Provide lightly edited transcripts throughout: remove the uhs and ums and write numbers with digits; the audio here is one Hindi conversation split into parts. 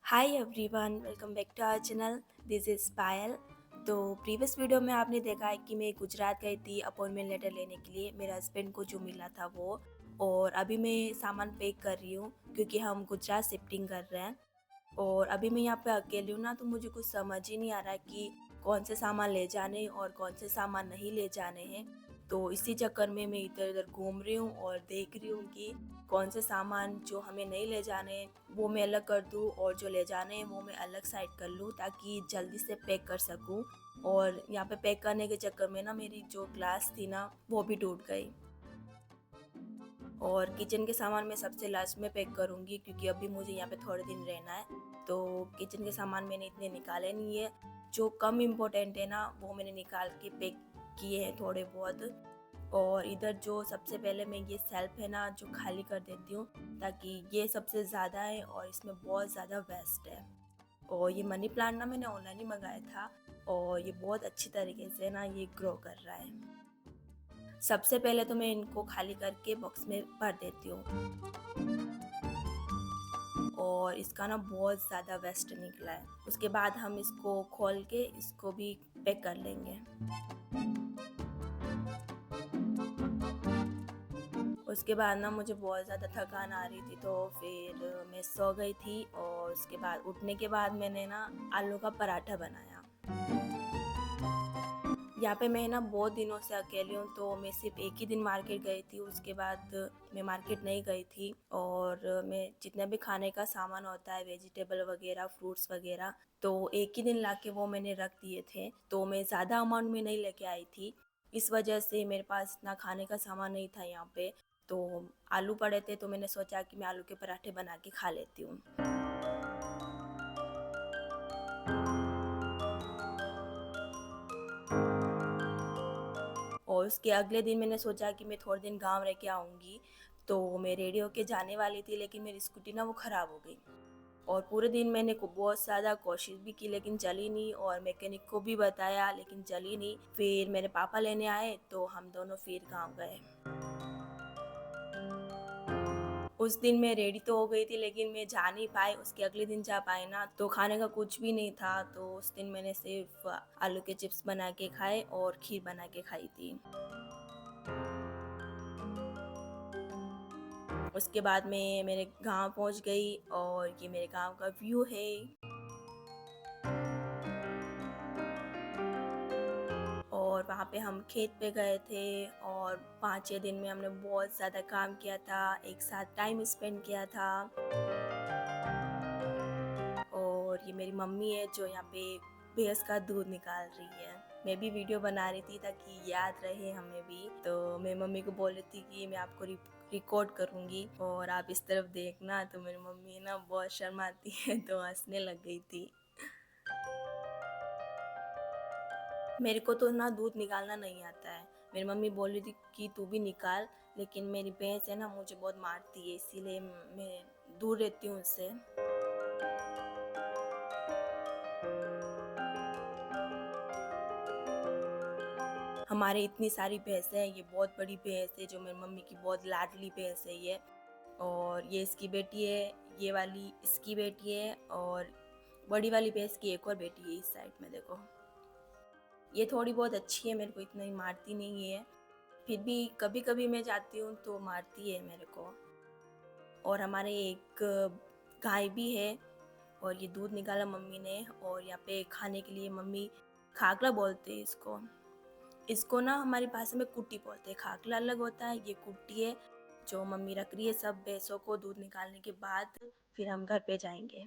Hi everyone, welcome back to our channel. This is Payal. तो प्रीवियस वीडियो में आपने देखा है कि मैं गुजरात गई थी अपॉइंटमेंट लेटर लेने के लिए, मेरे हस्बैंड को जो मिला था वो। और अभी मैं सामान पैक कर रही हूँ क्योंकि हम गुजरात शिफ्टिंग कर रहे हैं। और अभी मैं यहाँ पे अकेली हूँ ना, तो मुझे कुछ समझ ही नहीं आ रहा कि कौन से सामान ले जाने और कौन से सामान नहीं ले जाने हैं। तो इसी चक्कर में मैं इधर उधर घूम रही हूँ और देख रही हूँ कि कौन से सामान जो हमें नहीं ले जाने वो मैं अलग कर दूँ और जो ले जाने हैं वो मैं अलग साइड कर लूँ, ताकि जल्दी से पैक कर सकूँ। और यहाँ पे पैक करने के चक्कर में ना मेरी जो ग्लास थी ना वो भी टूट गई। और किचन के सामान मैं सबसे लास्ट में पैक करूँगी क्योंकि अभी मुझे यहाँ पे थोड़े दिन रहना है। तो किचन के सामान मैंने इतने निकाले नहीं है, जो कम इम्पोर्टेंट है ना वो मैंने निकाल के पैक किए हैं थोड़े बहुत। और इधर जो सबसे पहले मैं ये सेल्फ है ना जो खाली कर देती हूँ, ताकि ये सबसे ज़्यादा है और इसमें बहुत ज़्यादा वेस्ट है। और ये मनी प्लांट ना मैंने ऑनलाइन ही मंगाया था और ये बहुत अच्छी तरीके से ना ये ग्रो कर रहा है। सबसे पहले तो मैं इनको खाली करके बॉक्स में भर देती हूँ और इसका ना बहुत ज़्यादा वेस्ट निकला है। उसके बाद हम इसको खोल के इसको भी पैक कर लेंगे। उसके बाद ना मुझे बहुत ज़्यादा थकान आ रही थी, तो फिर मैं सो गई थी। और उसके बाद उठने के बाद मैंने ना आलू का पराठा बनाया। यहाँ पे मैं ना बहुत दिनों से अकेली हूँ, तो मैं सिर्फ एक ही दिन मार्केट गई थी, उसके बाद मैं मार्केट नहीं गई थी। और मैं जितना भी खाने का सामान होता है, वेजिटेबल वगैरह, फ्रूट्स वगैरह, तो एक ही दिन लाके वो मैंने रख दिए थे। तो मैं ज़्यादा अमाउंट में नहीं लेके आई थी, इस वजह से मेरे पास इतना खाने का सामान नहीं था यहाँ पे। तो आलू पड़े थे तो मैंने सोचा कि मैं आलू के पराठे बना के खा लेती हूँ। और उसके अगले दिन मैंने सोचा कि मैं थोड़े दिन गांव रह के आऊँगी। तो मैं रेडी होके जाने वाली थी, लेकिन मेरी स्कूटी ना वो ख़राब हो गई। और पूरे दिन मैंने को बहुत ज़्यादा कोशिश भी की लेकिन चली नहीं, और मैकेनिक को भी बताया लेकिन चली नहीं। फिर मेरे पापा लेने आए तो हम दोनों फिर गांव गए। उस दिन मैं रेडी तो हो गई थी लेकिन मैं जा नहीं पाई, उसके अगले दिन जा पाए ना, तो खाने का कुछ भी नहीं था। तो उस दिन मैंने सिर्फ आलू के चिप्स बना के खाए और खीर बना के खाई थी। उसके बाद मैं मेरे गांव पहुंच गई और ये मेरे गांव का व्यू है। और वहाँ पे हम खेत पे गए थे और 5-6 दिन में हमने बहुत ज़्यादा काम किया था, एक साथ टाइम स्पेंड किया था। और ये मेरी मम्मी है जो यहाँ पे भैंस का दूध निकाल रही है। मैं भी वीडियो बना रही थी ताकि याद रहे हमें भी। तो मैं मम्मी को बोल रही थी कि मैं आपको रिकॉर्ड करूँगी और आप इस तरफ देखना। तो मेरी मम्मी ना बहुत शर्माती है तो हंसने लग गई थी। मेरे को तो ना दूध निकालना नहीं आता है। मेरी मम्मी बोल रही थी कि तू भी निकाल, लेकिन मेरी भैंस है ना मुझे बहुत मारती है, इसीलिए मैं दूर रहती हूँ उससे। हमारे इतनी सारी भैंसें हैं, ये बहुत बड़ी भैंस है जो मेरी मम्मी की बहुत लाडली भैंस है ये। और ये इसकी बेटी है, ये वाली इसकी बेटी है, और बड़ी वाली भैंस की एक और बेटी है इस साइड में देखो। ये थोड़ी बहुत अच्छी है, मेरे को इतना ही मारती नहीं है, फिर भी कभी कभी मैं जाती हूँ तो मारती है मेरे को। और हमारे एक गाय भी है और ये दूध निकाला मम्मी ने। और यहाँ पे खाने के लिए मम्मी खाकला बोलते हैं इसको। इसको ना हमारी भाषा में कुट्टी बोलते हैं, खाकला अलग होता है, ये कुट्टी है जो मम्मी रख रही है सब भैंसों को दूध निकालने के बाद। फिर हम घर पे जाएंगे।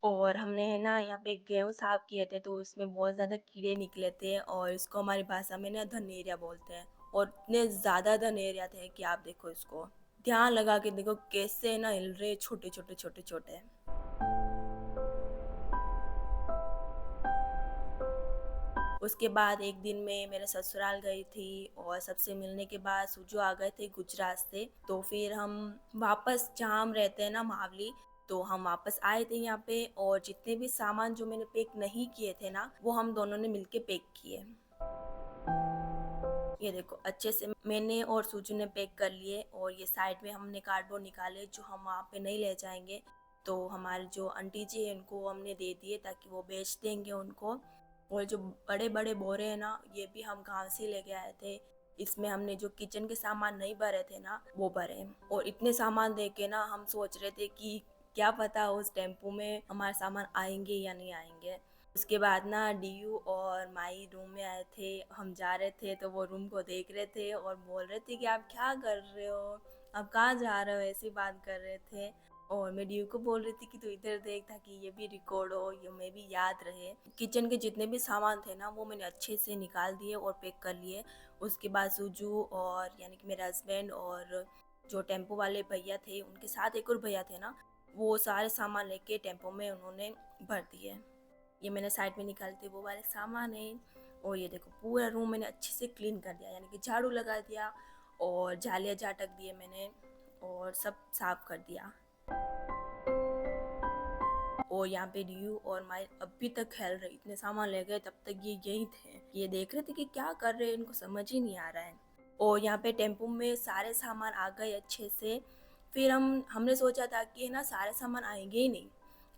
और हमने है ना यहाँ पे गेहूँ साफ किए थे, तो उसमें बहुत ज़्यादा कीड़े निकले थे और इसको हमारी भाषा में ना धनेरिया बोलते हैं। और इतने ज़्यादा धनेरिया थे कि आप देखो इसको, ध्यान लगा के देखो कैसे ना हिल रहे, छोटे छोटे छोटे छोटे। उसके बाद एक दिन मैं मेरे ससुराल गई थी और सबसे मिलने के बाद सुजो आ गए थे गुजरात से। तो फिर हम वापस जहाँ हम रहते हैं ना, मावली, तो हम वापस आए थे यहाँ पे, और जितने भी सामान जो मैंने पैक नहीं किए थे ना, वो हम दोनों ने मिलके पैक किए। ये देखो अच्छे से मैंने और सूजू ने पैक कर लिए, और ये साइड में हमने कार्डबोर्ड निकाले जो हम वहाँ पे नहीं ले जाएंगे। तो हमारे जो आंटी जी हैं उनको हमने दे दिए ताकि वो बेच देंगे उनको। और जो बड़े बड़े बोरे हैं ना, ये भी हम गाँव से लेके आए थे। इसमें हमने जो किचन के सामान नहीं भरे थे ना, वो भरे। और इतने सामान देख के ना हम सोच रहे थे कि क्या पता उस टेम्पो में हमारे सामान आएंगे या नहीं आएंगे। उसके बाद ना डीयू और माई रूम में आए थे। हम जा रहे थे तो वो रूम को देख रहे थे और बोल रहे थे कि आप क्या कर रहे हो, आप कहाँ जा रहे हो, ऐसी बात कर रहे थे। और मैं डीयू को बोल रही थी कि तू इधर देख ताकि ये भी रिकॉर्ड हो, ये मैं भी याद रहे। किचन के जितने भी सामान थे ना, वो मैंने अच्छे से निकाल दिए और पैक कर लिए। उसके बाद सूजू और यानी कि मेरा हस्बैंड और जो टेम्पो वाले भैया थे, उनके साथ एक और भैया थे ना, वो सारे सामान लेके टेम्पो में उन्होंने भर दिए। ये मैंने साइड में निकाले थे वो वाले सामान है। और ये देखो पूरा रूम मैंने अच्छे से क्लीन कर दिया, यानी कि झाड़ू लगा दिया और जालियाँ झाटक दिए मैंने, और सब साफ कर दिया। और यहाँ पे डीयू और माई अभी तक खेल रहे, इतने सामान ले गए तब तक ये यही थे। ये देख रहे थे कि क्या कर रहे हैं, इनको समझ ही नहीं आ रहा है। और यहाँ पे टेम्पो में सारे सामान आ गए अच्छे से। फिर हमने सोचा था कि है ना सारे सामान आएंगे ही नहीं,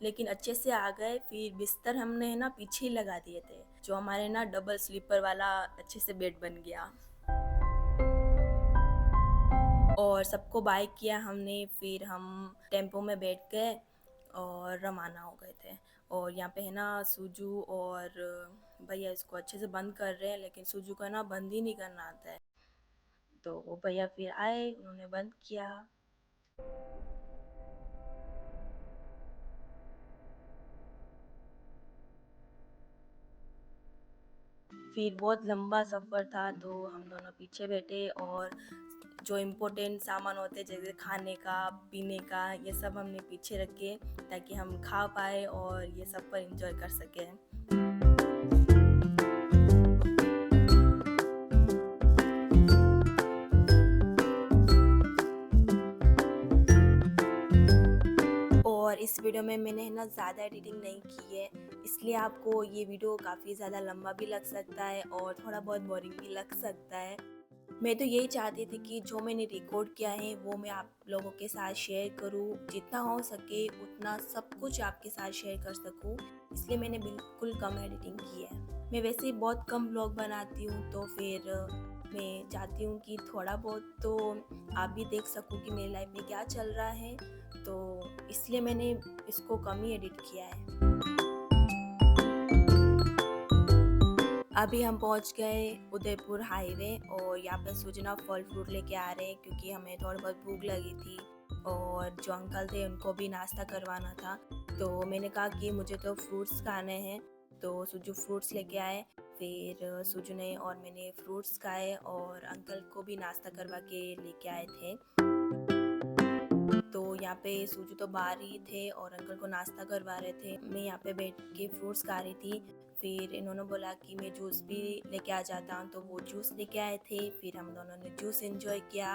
लेकिन अच्छे से आ गए। फिर बिस्तर हमने है ना पीछे ही लगा दिए थे, जो हमारे ना डबल स्लीपर वाला अच्छे से बेड बन गया। और सबको बाय किया हमने। फिर हम टेम्पो में बैठ गए और रवाना हो गए थे। और यहाँ पे है ना सूजू और भैया इसको अच्छे से बंद कर रहे हैं, लेकिन सूजू का ना बंद ही नहीं करना आता है। तो वो भैया फिर आए, उन्होंने बंद किया। फिर बहुत लंबा सफ़र था तो हम दोनों पीछे बैठे, और जो इम्पोर्टेंट सामान होते जैसे खाने का, पीने का, ये सब हमने पीछे रखे ताकि हम खा पाए और ये सब पर एंजॉय कर सकें। और इस वीडियो में मैंने है ना ज़्यादा एडिटिंग नहीं की है, इसलिए आपको ये वीडियो काफ़ी ज़्यादा लंबा भी लग सकता है और थोड़ा बहुत बोरिंग भी लग सकता है। मैं तो यही चाहती थी कि जो मैंने रिकॉर्ड किया है वो मैं आप लोगों के साथ शेयर करूं, जितना हो सके उतना सब कुछ आपके साथ शेयर कर सकूं, इसलिए मैंने बिल्कुल कम एडिटिंग की है। मैं वैसे ही बहुत कम व्लॉग बनाती हूं, तो फिर मैं चाहती हूं कि थोड़ा बहुत तो आप भी देख सकूं कि मेरी लाइफ में क्या चल रहा है, तो इसलिए मैंने इसको कम ही एडिट किया है। अभी हम पहुंच गए उदयपुर हाईवे, और यहाँ पे सूजना फल फ्रूट लेके आ रहे हैं क्योंकि हमें थोड़ी बहुत भूख लगी थी, और जो अंकल थे उनको भी नाश्ता करवाना था। तो मैंने कहा कि मुझे तो फ्रूट्स खाने हैं, तो सूजू फ्रूट्स लेके आए। फिर सूजू ने और मैंने फ्रूट्स खाए और अंकल को भी नाश्ता करवा के लेके आए थे। तो यहाँ पे सूजू तो बाहर ही थे और अंकल को नाश्ता करवा रहे थे, मैं यहाँ पे बैठ के फ्रूट्स खा रही थी। फिर इन्होंने बोला कि मैं जूस भी लेके आ जाता हूँ, तो वो जूस लेके आए थे। फिर हम दोनों ने जूस एंजॉय किया।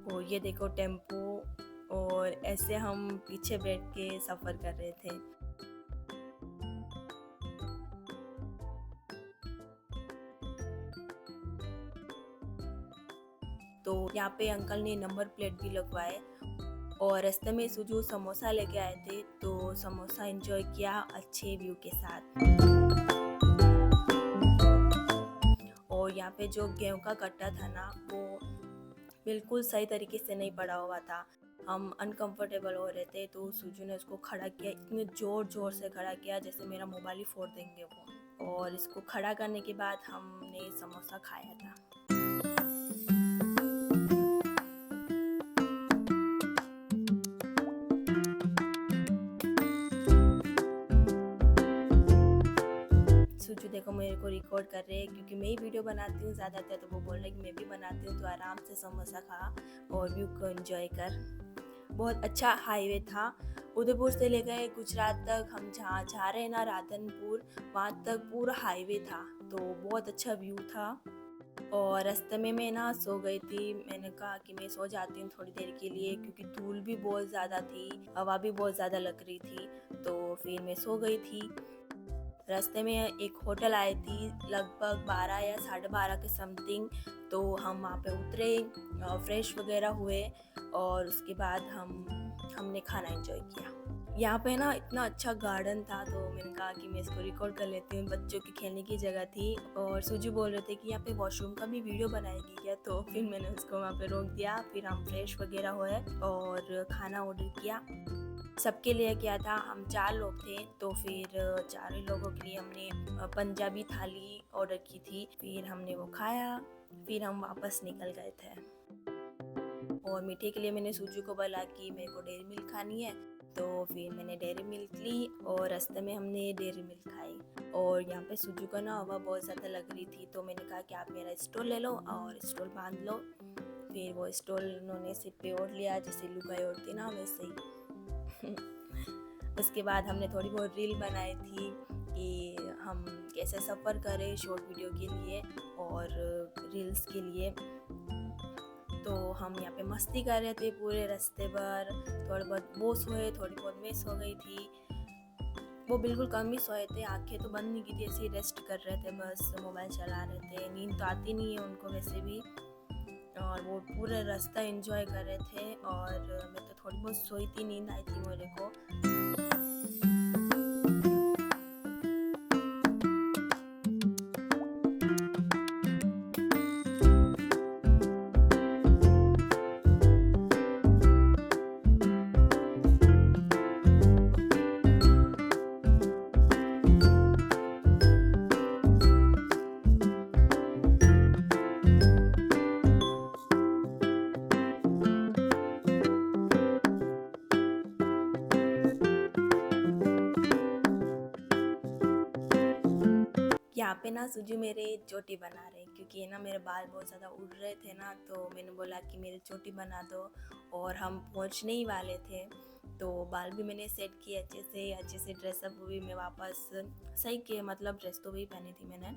और ये देखो टेम्पो, और ऐसे हम पीछे बैठ के सफ़र कर रहे थे। तो यहाँ पे अंकल ने नंबर प्लेट भी लगवाए, और रास्ते में सूजू समोसा लेके आए थे, तो समोसा एंजॉय किया अच्छे व्यू के साथ। और यहाँ पे जो गेहूं का कट्टा था ना, वो बिल्कुल सही तरीके से नहीं पड़ा हुआ था। हम अनकंफर्टेबल हो रहे थे, तो सूजू ने उसको खड़ा किया, इतने ज़ोर ज़ोर से खड़ा किया जैसे मेरा मोबाइल ही फोड़ देंगे वो। और इसको खड़ा करने के बाद हमने समोसा खाया था। सूजू देखो मेरे को रिकॉर्ड कर रहे हैं क्योंकि मैं ही वीडियो बनाती हूँ ज़्यादातर, तो वो बोल रहे कि मैं भी बनाती हूँ, तो आराम से समोसा खा और व्यू को एंजॉय कर। बहुत अच्छा हाईवे था। उदयपुर से ले गए गुजरात तक, हम जहाँ जा रहे हैं ना राधनपुर, वहाँ तक पूरा हाईवे था, तो बहुत अच्छा व्यू था। और रास्ते में मैं ना सो गई थी। मैंने कहा कि मैं सो जाती हूँ थोड़ी देर के लिए, क्योंकि धूल भी बहुत ज़्यादा थी, हवा भी बहुत ज़्यादा लग रही थी, तो फिर मैं सो गई थी। रास्ते में एक होटल आई थी लगभग 12 या 12:30 के समथिंग, तो हम वहाँ पे उतरे, फ्रेश वगैरह हुए और उसके बाद हमने खाना एंजॉय किया। यहाँ पे ना इतना अच्छा गार्डन था, तो मैंने कहा कि मैं इसको रिकॉर्ड कर लेती हूँ। बच्चों की खेलने की जगह थी और सुजू बोल रहे थे कि यहाँ पे वॉशरूम का भी वीडियो बनाएगी क्या, तो फिर मैंने उसको वहाँ पे रोक दिया। फिर हम फ्रेश वगैरह हुए और खाना ऑर्डर किया। सबके लिए किया था, हम 4 लोग थे, तो फिर 4 ही लोगों के लिए हमने पंजाबी थाली ऑर्डर की थी। फिर हमने वो खाया, फिर हम वापस निकल गए थे। और मीठे के लिए मैंने सूजू को बोला कि मेरे को डेयरी मिल्क खानी है, तो फिर मैंने डेयरी मिल्क ली और रास्ते में हमने डेयरी मिल्क खाई। और यहाँ पे सूजू का ना हवा बहुत ज़्यादा लग रही थी, तो मैंने कहा कि आप मेरा स्टॉल ले लो और स्टॉल बांध लो। फिर वो स्टॉल उन्होंने सिर पे ओढ़ लिया, जैसे लुगाई ओढ़ती ना वैसे ही। उसके बाद हमने थोड़ी बहुत रील बनाई थी कि हम कैसे सफ़र करें शॉर्ट वीडियो के लिए और रील्स के लिए। तो हम यहाँ पे मस्ती कर रहे थे पूरे रास्ते भर। थोड़े बहुत वो सोए, थोड़ी बहुत मैं सो गई थी। वो बिल्कुल कम ही सोए थे, आंखें तो बंद नहीं की थी, ऐसे ही रेस्ट कर रहे थे, बस मोबाइल चला रहे थे। नींद तो आती नहीं है उनको वैसे भी, और वो पूरा रास्ता एंजॉय कर रहे थे। और मैं तो थोड़ी बहुत सोई थी, नींद आई थी मेरे को। यहाँ पे ना सुजू मेरे चोटी बना रहे, क्योंकि ना मेरे बाल बहुत ज़्यादा उड़ रहे थे ना, तो मैंने बोला कि मेरी चोटी बना दो। और हम पहुँचने ही वाले थे, तो बाल भी मैंने सेट किए अच्छे से ड्रेसअप हुई मैं वापस। सही किए, मतलब ड्रेस तो वही पहनी थी मैंने।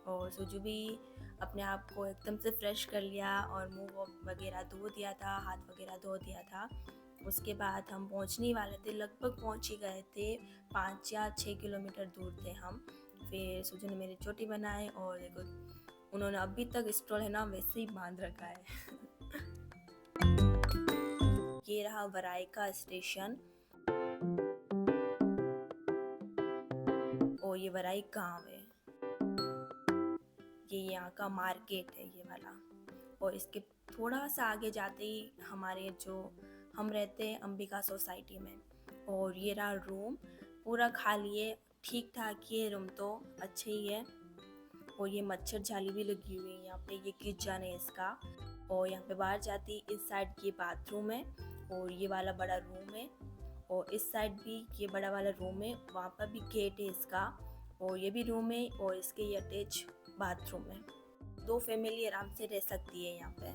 और सुजू भी अपने आप को एकदम से फ्रेश कर लिया और मुँह वगैरह धो दिया था, हाथ वगैरह धो दिया था। उसके बाद हम पहुँचने ही वाले थे, लगभग पहुँच ही गए थे, 5 या 6 किलोमीटर दूर थे हम। फिर सुजू ने मेरी चोटी बनाई और देखो उन्होंने अभी तक स्टॉल है ना वैसे ही बांध रखा है। ये रहा वराई का स्टेशन और ये वराई गांव है। ये यहाँ का मार्केट है ये वाला। और इसके थोड़ा सा आगे जाते ही हमारे जो हम रहते हैं अंबिका सोसाइटी में। और ये रहा रूम, पूरा खाली है, ठीक ठाक ही है रूम, तो अच्छे ही है। और ये मच्छर जाली भी लगी हुई है यहाँ पे, ये किचन है इसका। और यहाँ पे बाहर जाती इस साइड ये बाथरूम है और ये वाला बड़ा रूम है। और इस साइड भी ये बड़ा वाला रूम है, वहाँ पर भी गेट है इसका। और ये भी रूम है और इसके ये अटैच बाथरूम है। 2 फैमिली आराम से रह सकती है यहाँ पे।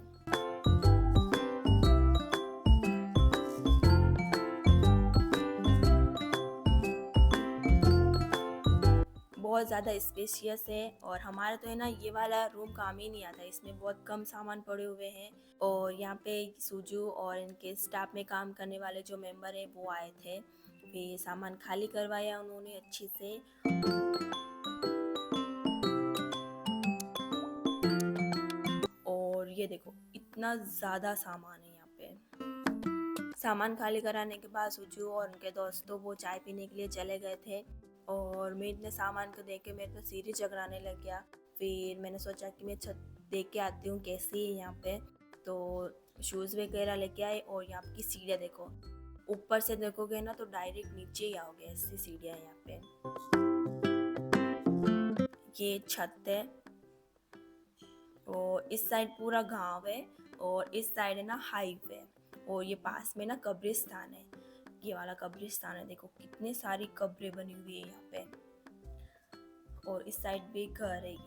बहुत ज़्यादा स्पेशियस है। और हमारा तो है ना ये वाला रूम काम ही नहीं आता, इसमें बहुत कम सामान पड़े हुए हैं। और यहाँ पे सुजू और इनके स्टाफ में काम करने वाले जो मेंबर हैं वो आए थे, फिर सामान खाली करवाया उन्होंने अच्छे से। और ये देखो इतना ज़्यादा सामान है यहाँ पे। सामान खाली कराने के बाद सुजू और उनके दोस्तों वो चाय पीने के लिए चले गए थे। और मैं इतने सामान को देख के मेरे तो सिर ही चकराने लग गया। फिर मैंने सोचा कि मैं छत देख के आती हूँ कैसी है यहाँ पे। तो शूज़ वगैरह लेके आए और यहाँ की सीढ़ियाँ देखो, ऊपर से देखोगे ना तो डायरेक्ट नीचे ही आओगे, ऐसी सीढ़ियाँ यहाँ पे। ये छत है और इस साइड पूरा गांव है और इस साइड है ना हाईवे। और ये पास में ना कब्रिस्तान है, ये वाला कब्रिस्तान है, देखो कितने सारी कब्रें बनी हुई है यहाँ पे। और इस साइड भी घर है ये।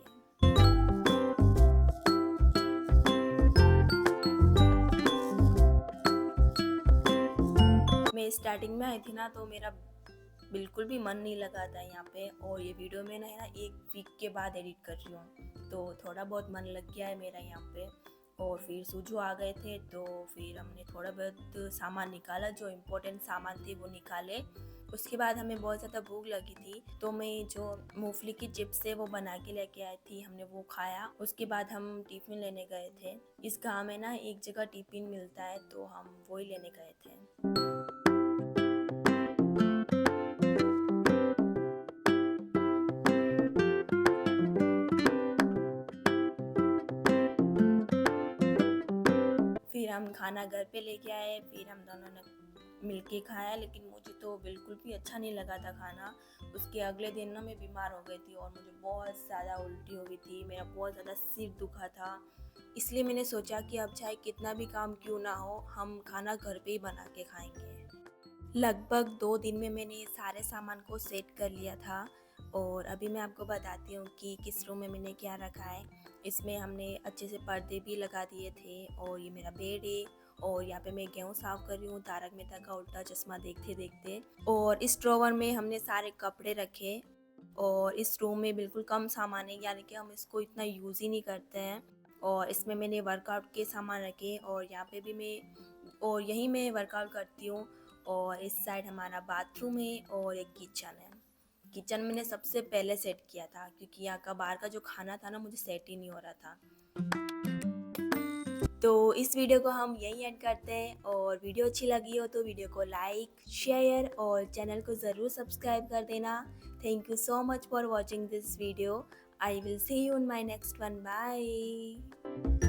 मैं स्टार्टिंग में आई थी ना, तो मेरा बिल्कुल भी मन नहीं लगा था यहाँ पे। और ये वीडियो मैं ना 1 वीक के बाद एडिट कर रही हूँ, तो थोड़ा बहुत मन लग गया है मेरा यहाँ पे। और फिर सूजू आ गए थे, तो फिर हमने थोड़ा बहुत सामान निकाला, जो इम्पोर्टेंट सामान थे वो निकाले। उसके बाद हमें बहुत ज़्यादा भूख लगी थी, तो मैं जो मूंगफली की चिप्स है वो बना के लेके आई थी, हमने वो खाया। उसके बाद हम टिफ़िन लेने गए थे। इस गाँव में ना एक जगह टिफ़िन मिलता है, तो हम वही लेने गए थे। फिर हम खाना घर पे लेके आए, फिर हम दोनों ने मिलके खाया, लेकिन मुझे तो बिल्कुल भी अच्छा नहीं लगा था खाना। उसके अगले दिन ना मैं बीमार हो गई थी और मुझे बहुत ज़्यादा उल्टी हो गई थी, मेरा बहुत ज़्यादा सिर दुखा था। इसलिए मैंने सोचा कि अब चाहे कितना भी काम क्यों ना हो, हम खाना घर पे ही बना के खाएंगे। लगभग 2 दिन में मैंने सारे सामान को सेट कर लिया था। और अभी मैं आपको बताती हूँ कि किस रूम में मैंने क्या रखा है। इसमें हमने अच्छे से पर्दे भी लगा दिए थे, और ये मेरा बेड है। और यहाँ पे मैं गेहूँ साफ़ कर रही हूँ, तारक मेहता का उल्टा चश्मा देखते देखते। और इस ड्रॉवर में हमने सारे कपड़े रखे। और इस रूम में बिल्कुल कम सामान है, यानी कि हम इसको इतना यूज़ ही नहीं करते हैं। और इसमें मैंने वर्कआउट के सामान रखे, और यहाँ पे भी यहीं मैं वर्कआउट करती हूँ। और इस साइड हमारा बाथरूम है और एक किचन है। किचन मैंने सबसे पहले सेट किया था, क्योंकि यहाँ का बाहर का जो खाना था ना, मुझे सेट ही नहीं हो रहा था। तो इस वीडियो को हम यहीं एंड करते हैं। और वीडियो अच्छी लगी हो तो वीडियो को लाइक, शेयर और चैनल को ज़रूर सब्सक्राइब कर देना। Thank you so much for watching this video. I will see you in my next one. Bye.